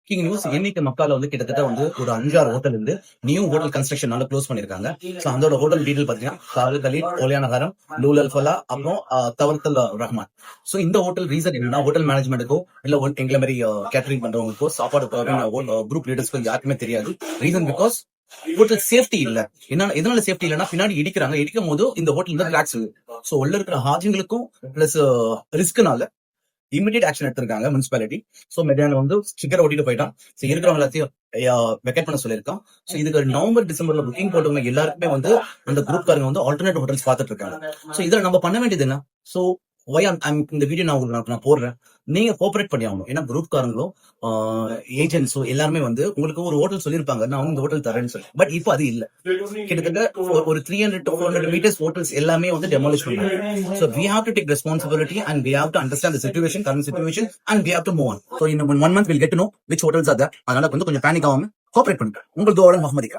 King news இன்னைக்கு மக்கால வந்து கிட்டத்தட்ட வந்து ஒரு 5-6 ஹோட்டல் இருந்து நியூ ஹோட்டல் கன்ஸ்ட்ரக்ஷனால க்ளோஸ் பண்ணிருக்காங்க. சோ அதோட ஹோட்டல் டீடைல் பாத்தீங்கன்னா சாரு கலீல், ஒலியானகரம், லூலல் ஃபலா, அப்புறம் தவர்த்தல் ரஹ்மான். சோ இந்த ஹோட்டல் ரீசன் என்னன்னா ஹோட்டல் மேனேஜ்மெண்ட்டுக்கோ இல்ல எங்களை மாதிரி கேட்டரிங் பண்றவங்களுக்கோ சாப்பாடு குரூப் லீடர்ஸ்க்கு யாருக்குமே தெரியாது. ரீசன் பிகாஸ் ஹோட்டல் சேஃப்டி இல்ல. எதனால சேஃப்டி இல்லன்னா பின்னாடி இடிக்கும் போது இந்த ஹோட்டல் வந்து கிராக்ஸ். சோ உள்ள இருக்கிற ஹாஜிங்களுக்கும் பிளஸ் ரிஸ்க்னால இமிடியேட் ஆக்ஷன் எடுத்திருக்காங்க முனிசிபாலிட்டி. சோ மெதியான வந்து ஸ்டிக்கர் ஓட்டிட்டு போயிட்டான். சோ இருக்கிறவங்க எல்லாத்தையும் வெக்கேட் பண்ண சொல்லியிருக்கான். சோ இதுக்கு நவம்பர் டிசம்பர்ல புக்கிங் போட்டவங்க எல்லாருக்குமே வந்து அந்த குரூப்காரங்க வந்து ஆல்டர்னேட் ஹோட்டல்ஸ் பாத்துட்டு இருக்காங்க. சோ இதுல நம்ம பண்ண வேண்டியது என்ன? சோ இந்த வீடியோ நான் போடுறேன். நீங்க கோஆபரேட் பண்ணி ஆகணும். ஏன்னா குரூப்காரங்களும் ஏஜென்ட்ஸோ எல்லாருமே வந்து உங்களுக்கு ஒரு ஹோட்டல் சொல்லியிருப்பாங்க, நான் இந்த ஹோட்டல் தரேன்னு சொல்லி. பட் இப்போ அது இல்ல. கிட்டத்தட்ட ஒரு 300 to 400 மீட்டர்ஸ் ஹோட்டல்ஸ் எல்லாமே வந்து டெமாலிஷ் பண்றாங்க. So we have to take responsibility and we have to understand the situation, current situation, and we have to move on. So in 1 month we'll get to know which hotels are there. அதனால வந்து கொஞ்சம் panic ஆகாம cooperate பண்ணுங்க. உங்கள் தோழன் முகமது.